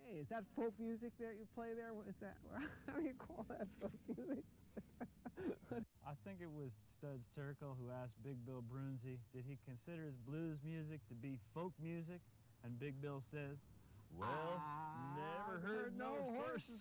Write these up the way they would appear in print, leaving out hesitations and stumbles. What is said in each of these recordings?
Hey, is that folk music that you play there? What is that? How do you call that folk music? I think it was Studs Terkel who asked Big Bill Brunzi, did he consider his blues music to be folk music? And Big Bill says, well, never heard no horses.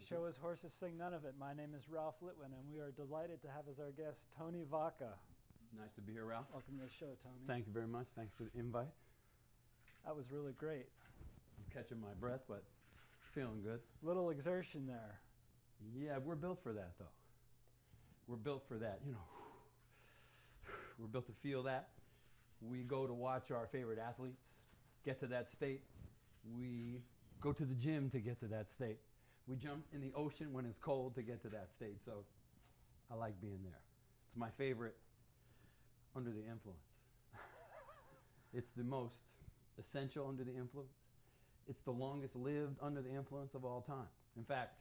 show is Horses Sing None of It. My name is Ralph Litwin, and we are delighted to have as our guest Tony Vacca. Nice to be here, Ralph. Welcome to the show, Tony. Thank you very much. Thanks for the invite. That was really great. I'm catching my breath, but feeling good. Little exertion there. Yeah, we're built for that, though. We're built for that, you know. We're built to feel that. We go to watch our favorite athletes get to that state. We go to the gym to get to that state. We jump in the ocean when it's cold to get to that state. So I like being there. It's my favorite under the influence. It's the most essential under the influence. It's the longest lived under the influence of all time. In fact,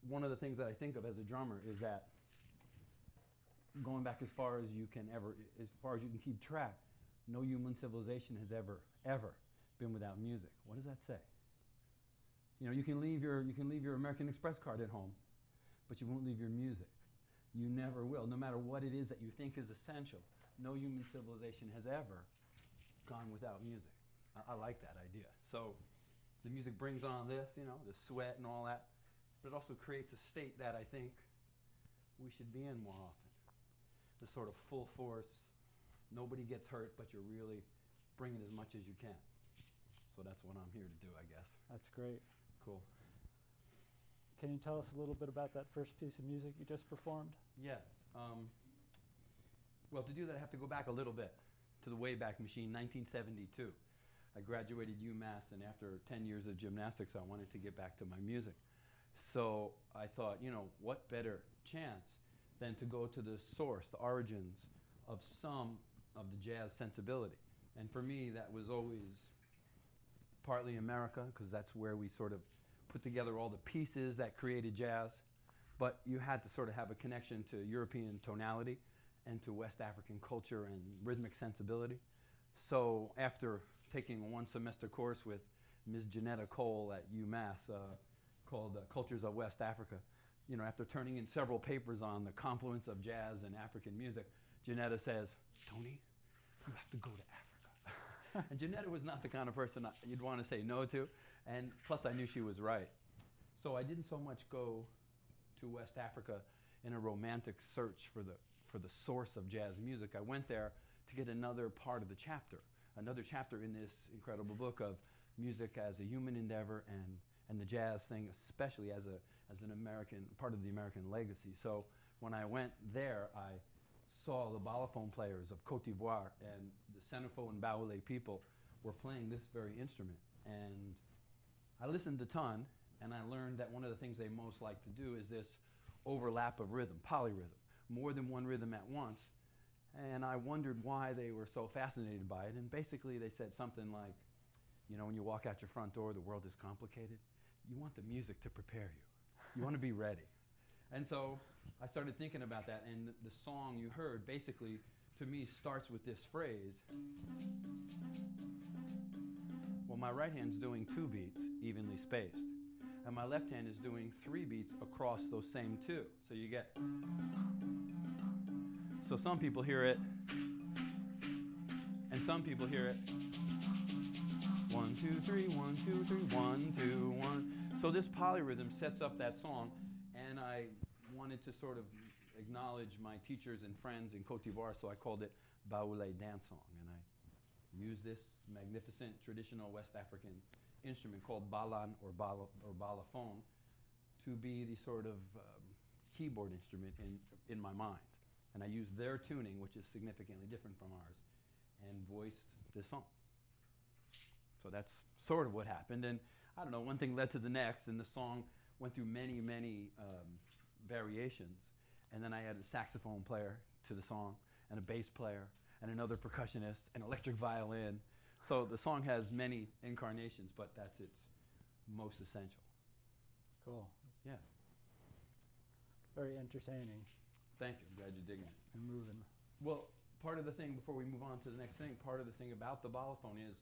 one of the things that I think of as a drummer is that going back as far as you can keep track, no human civilization has ever been without music. What does that say? You know, you can leave your American Express card at home, but you won't leave your music. You never will. No matter what it is that you think is essential, no human civilization has ever gone without music. I like that idea. So the music brings on this, you know, the sweat and all that, but it also creates a state that I think we should be in more often. The sort of full force, nobody gets hurt, but you're really bringing as much as you can. So that's what I'm here to do, I guess. That's great. Cool. Can you tell us a little bit about that first piece of music you just performed? Yes. Well, to do that, I have to go back a little bit to the Wayback Machine, 1972. I graduated UMass, and after 10 years of gymnastics, I wanted to get back to my music. So I thought, you know, what better chance than to go to the source, the origins of some of the jazz sensibility. And for me, that was always partly America, because that's where we sort of put together all the pieces that created jazz. But you had to sort of have a connection to European tonality and to West African culture and rhythmic sensibility. So after taking a one-semester course with Ms. Janetta Cole at UMass called Cultures of West Africa, you know, after turning in several papers on the confluence of jazz and African music, Janetta says, "Tony, you have to go to Africa." And Janetta was not the kind of person you'd want to say no to, and plus I knew she was right. So I didn't so much go to West Africa in a romantic search for the source of jazz music. I went there to get another part of the chapter, another chapter in this incredible book of music as a human endeavor and the jazz thing, especially as an American, part of the American legacy. So when I went there, I saw the balafon players of Côte d'Ivoire, and the Senefo and Baoulé people were playing this very instrument. And I listened a ton, and I learned that one of the things they most like to do is this overlap of rhythm, polyrhythm, more than one rhythm at once. And I wondered why they were so fascinated by it. And basically they said something like, you know, when you walk out your front door, the world is complicated. You want the music to prepare you. You want to be ready. And so I started thinking about that, and the song you heard basically, to me, starts with this phrase. Well, my right hand's doing 2 beats, evenly spaced, and my left hand is doing 3 beats across those same 2. So you get... So some people hear it, and some people hear it. 1, 2, 3, 1, 2, 3, 1, 2, 1. So this polyrhythm sets up that song, and I wanted to sort of acknowledge my teachers and friends in Côte d'Ivoire, so I called it Baoulé Dance Song, and I used this magnificent traditional West African instrument called balan or balafon to be the sort of keyboard instrument in my mind. And I used their tuning, which is significantly different from ours, and voiced this song. So that's sort of what happened. And I don't know, one thing led to the next, and the song went through many, many variations. And then I added a saxophone player to the song, and a bass player, and another percussionist, and electric violin. So the song has many incarnations, but that's its most essential. Cool. Yeah. Very entertaining Thank you. I'm glad you're digging it. and moving. Well, part of the thing, before we move on to the next thing, part of the thing about the balafon is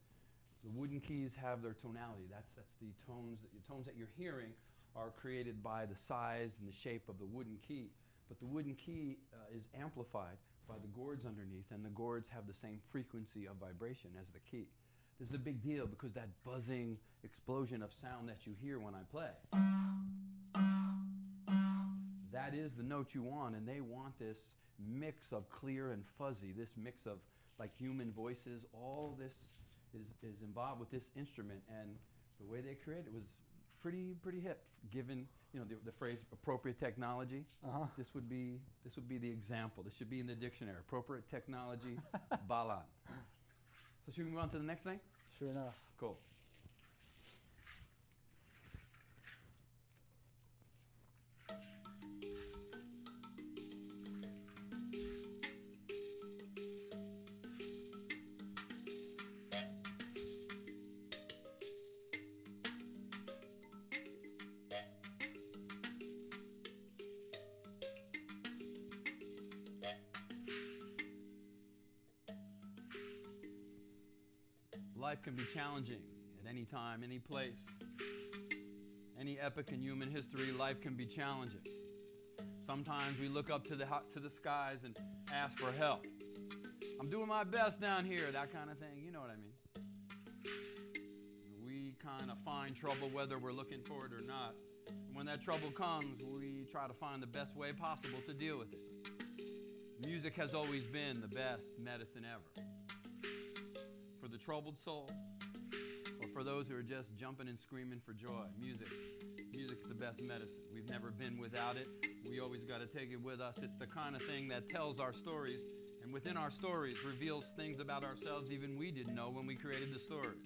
the wooden keys have their tonality. That's the tones that you're hearing are created by the size and the shape of the wooden key. But the wooden key is amplified by the gourds underneath, and the gourds have the same frequency of vibration as the key. This is a big deal because that buzzing explosion of sound that you hear when I play, that is the note you want, and they want this mix of clear and fuzzy, this mix of like human voices. All this is involved with this instrument, and the way they created it was pretty hip, given the phrase appropriate technology. This would be the example. This should be in the dictionary. Appropriate technology, balan. So should we move on to the next thing? Sure enough. Cool. Life can be challenging at any time, any place. Any epoch in human history, life can be challenging. Sometimes we look up to the skies and ask for help. I'm doing my best down here, that kind of thing. You know what I mean? We kind of find trouble whether we're looking for it or not. When that trouble comes, we try to find the best way possible to deal with it. Music has always been the best medicine ever. For the troubled soul, or for those who are just jumping and screaming for joy, music's the best medicine. We've never been without it. We always got to take it with us. It's the kind of thing that tells our stories, and within our stories reveals things about ourselves even we didn't know when we created the stories.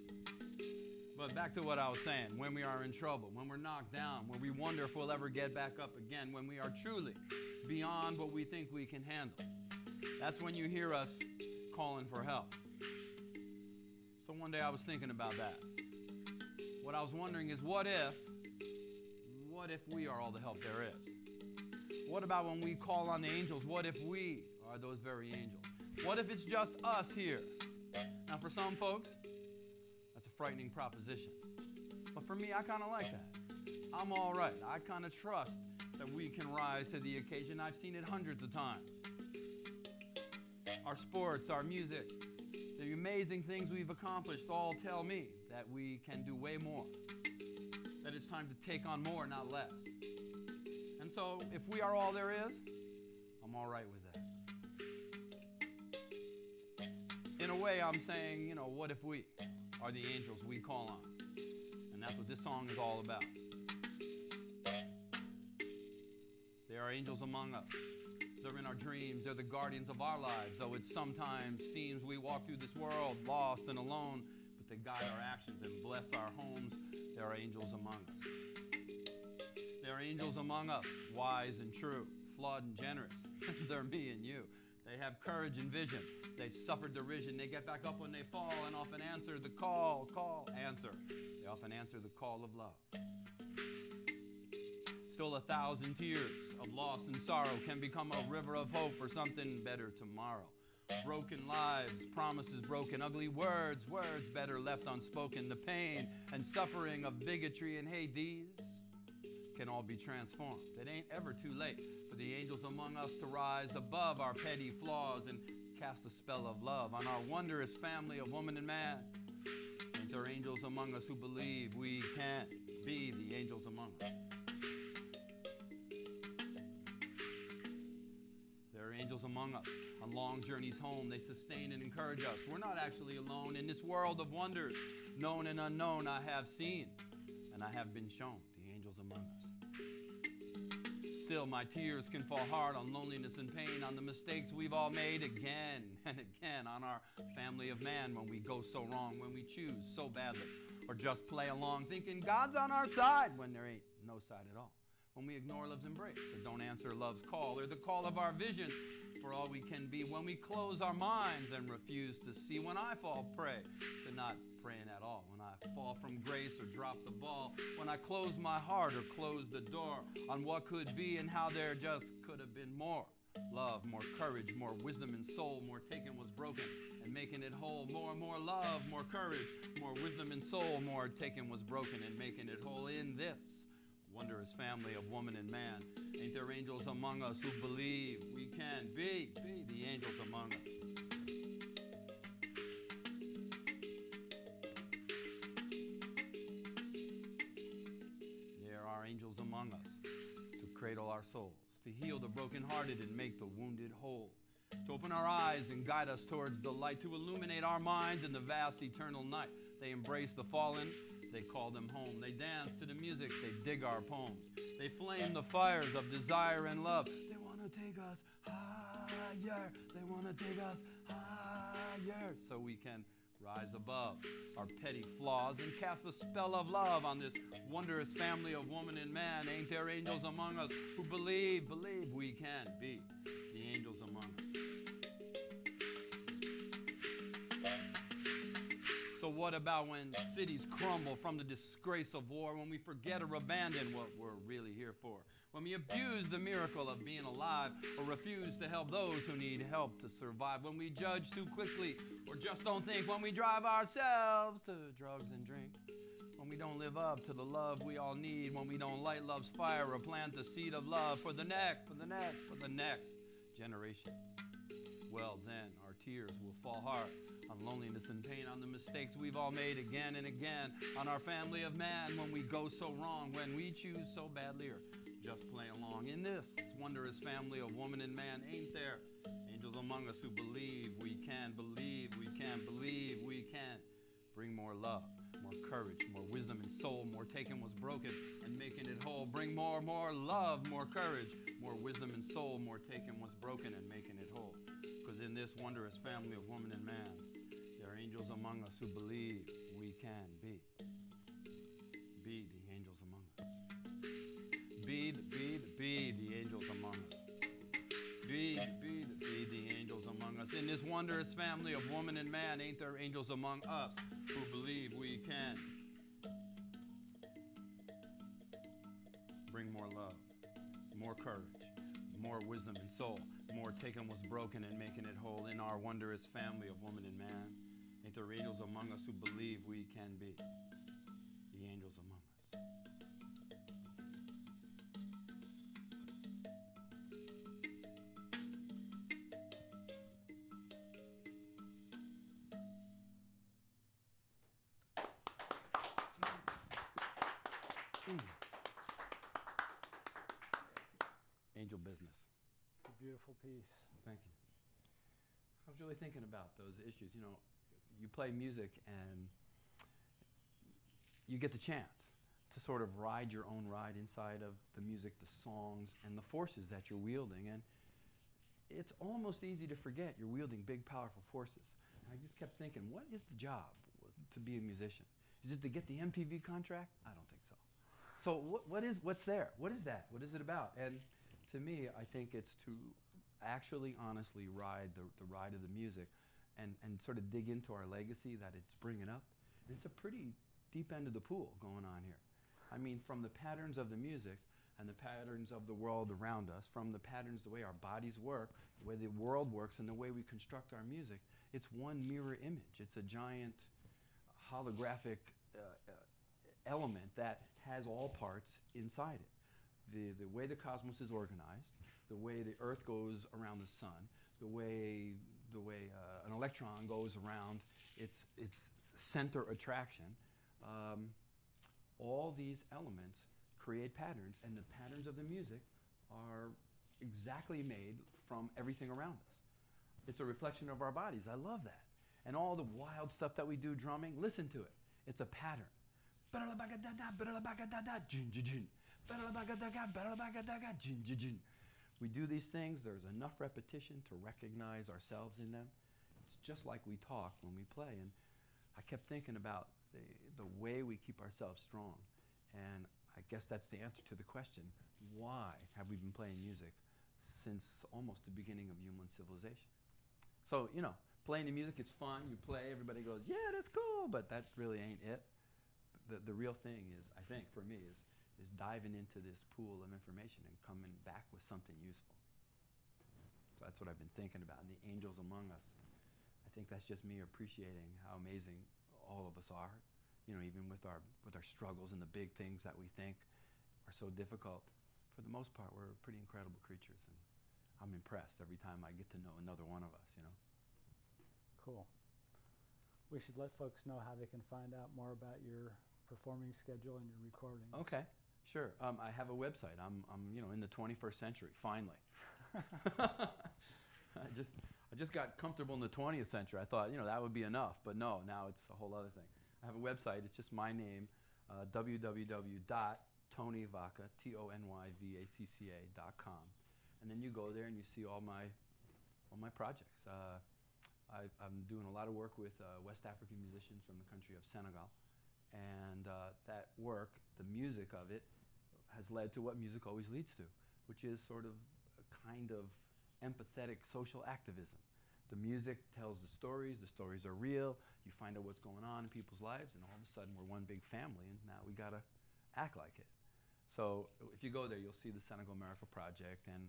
But back to what I was saying, when we are in trouble, when we're knocked down, when we wonder if we'll ever get back up again, when we are truly beyond what we think we can handle, that's when you hear us calling for help. So one day I was thinking about that. What I was wondering is, what if we are all the help there is? What about when we call on the angels? What if we are those very angels? What if it's just us here? Now for some folks, that's a frightening proposition. But for me, I kind of like that. I'm all right. I kind of trust that we can rise to the occasion. I've seen it hundreds of times. Our sports, our music, the amazing things we've accomplished all tell me that we can do way more. That it's time to take on more, not less. And so, if we are all there is, I'm all right with that. In a way, I'm saying, what if we are the angels we call on? And that's what this song is all about. There are angels among us. They're in our dreams. They're the guardians of our lives. Though it sometimes seems we walk through this world lost and alone, but they guide our actions and bless our homes. There are angels among us. There are angels among us, wise and true, flawed and generous. They're me and you. They have courage and vision. They suffer derision. They get back up when they fall and often answer the answer. They often answer the call of love. Still 1,000 tears of loss and sorrow can become a river of hope for something better tomorrow. Broken lives, promises broken, ugly words better left unspoken. The pain and suffering of bigotry and hate, these can all be transformed. It ain't ever too late for the angels among us to rise above our petty flaws and cast a spell of love on our wondrous family of woman and man. Ain't there angels among us who believe we can be the angels among us? There are angels among us. On long journeys home, they sustain and encourage us. We're not actually alone in this world of wonders. Known and unknown, I have seen, and I have been shown the angels among us. Still, my tears can fall hard on loneliness and pain, on the mistakes we've all made again and again, on our family of man when we go so wrong, when we choose so badly, or just play along thinking God's on our side when there ain't no side at all. When we ignore love's embrace or don't answer love's call, or the call of our vision for all we can be, when we close our minds and refuse to see, when I fall prey to not praying at all, when I fall from grace or drop the ball, when I close my heart or close the door on what could be and how there just could have been more love, more courage, more wisdom and soul, more taken was broken and making it whole, more and more love, more courage, more wisdom and soul, more taken was broken and making it whole in this wondrous family of woman and man. Ain't there angels among us who believe we can be the angels among us? There are angels among us to cradle our souls, to heal the brokenhearted and make the wounded whole, to open our eyes and guide us towards the light, to illuminate our minds in the vast eternal night. They embrace the fallen. They call them home. They dance to the music. They dig our poems. They flame the fires of desire and love. They want to take us higher. They want to take us higher so we can rise above our petty flaws and cast a spell of love on this wondrous family of woman and man. Ain't there angels among us who believe we can be the angels among us? So what about when cities crumble from the disgrace of war, when we forget or abandon what we're really here for, when we abuse the miracle of being alive or refuse to help those who need help to survive, when we judge too quickly or just don't think, when we drive ourselves to drugs and drink, when when we don't live up to the love we all need, when we don't light love's fire or plant the seed of love for the next generation. Well, then our tears will fall hard on loneliness and pain, on the mistakes we've all made again and again, on our family of man when we go so wrong, when we choose so badly or just play along. In this wondrous family of woman and man, ain't there angels among us who believe we can, believe we can, believe we can bring more love, more courage, more wisdom and soul, more taking what's broken and making it whole. Bring more love, more courage, more wisdom and soul, more taking what's broken and making it whole. Because in this wondrous family of woman and man, there are angels among us who believe we can be. Be the angels among us. Be the angels among us. Be the angels among us. In this wondrous family of woman and man, ain't there angels among us who believe we can bring more love, more courage, more wisdom and soul, more taking what's broken and making it whole. In our wondrous family of woman and man, ain't there angels among us who believe we can be the angels among us. Angel business. It's a beautiful piece. Thank you. I was really thinking about those issues. You know, you play music and you get the chance to sort of ride your own ride inside of the music, the songs, and the forces that you're wielding. And it's almost easy to forget you're wielding big, powerful forces. And I just kept thinking, what is the job to be a musician? Is it to get the MTV contract? I don't think so. So what's there? What is that? What is it about? And to me, I think it's to actually honestly ride the ride of the music and sort of dig into our legacy that it's bringing up. And it's a pretty deep end of the pool going on here. I mean, from the patterns of the music and the patterns of the world around us, from the patterns, the way our bodies work, the way the world works, and the way we construct our music, it's one mirror image. It's a giant holographic element that has all parts inside it. The way the cosmos is organized, the way the Earth goes around the sun, the way an electron goes around its center attraction, all these elements create patterns, and the patterns of the music are exactly made from everything around us. It's a reflection of our bodies. I love that. And all the wild stuff that we do drumming, listen to it. It's a pattern. We do these things, there's enough repetition to recognize ourselves in them. It's just like we talk when we play. And I kept thinking about the way we keep ourselves strong. And I guess that's the answer to the question, why have we been playing music since almost the beginning of human civilization? So, you know, playing the music, it's fun, you play, everybody goes, yeah, that's cool, but that really ain't it. The real thing is, I think, for me, is diving into this pool of information and coming back with something useful. So that's what I've been thinking about. And the angels among us, I think that's just me appreciating how amazing all of us are. You know, even with our struggles and the big things that we think are so difficult, for the most part, we're pretty incredible creatures. And I'm impressed every time I get to know another one of us, you know. Cool. We should let folks know how they can find out more about your performing schedule and your recordings. Okay, sure. I have a website. I'm in the 21st century, finally. I just got comfortable in the 20th century. I thought, that would be enough, but no, now it's a whole other thing. I have a website. It's just my name, www.tonyvacca, TonyVacca.com. And then you go there and you see all my projects. I'm doing a lot of work with West African musicians from the country of Senegal. And that work, the music of it, has led to what music always leads to, which is sort of a kind of empathetic social activism. The music tells the stories are real, you find out what's going on in people's lives, and all of a sudden we're one big family, and now we gotta act like it. So if you go there, you'll see the Senegal Miracle Project and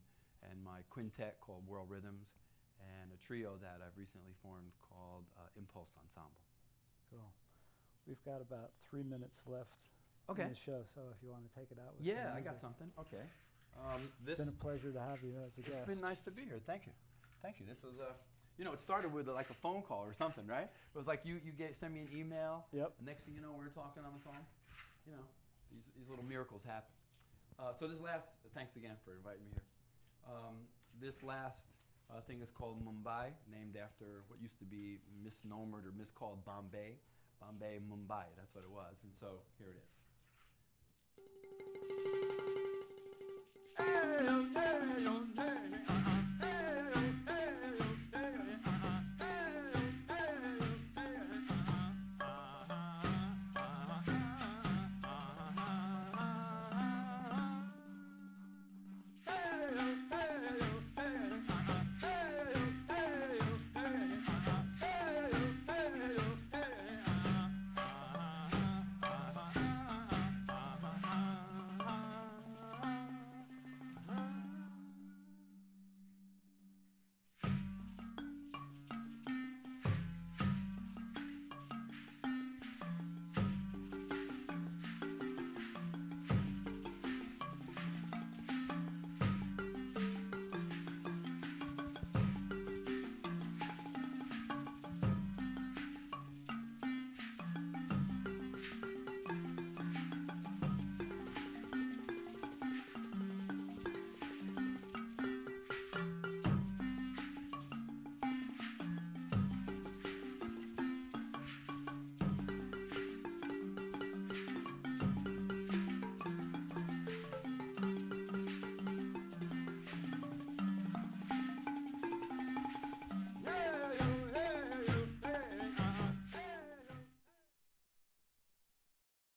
my quintet called World Rhythms, and a trio that I've recently formed called Impulse Ensemble. Cool. We've got about 3 minutes left Okay. in the show, so if you want to take it out with Yeah, some I got music. something. Okay. It's been a pleasure to have you as a It's guest. been nice to be here. Thank you. Thank you. This was you know, it started with like a phone call or something, right? It was like you send me an email. Yep. The next thing you know, we're talking on the phone. You know, these little miracles happen. So this last, thanks again for inviting me here. This last thing is called Mumbai, named after what used to be misnomered or miscalled Bombay. Bombay, Mumbai, that's what it was. And so here it is. Hey, oh, hey, oh, hey.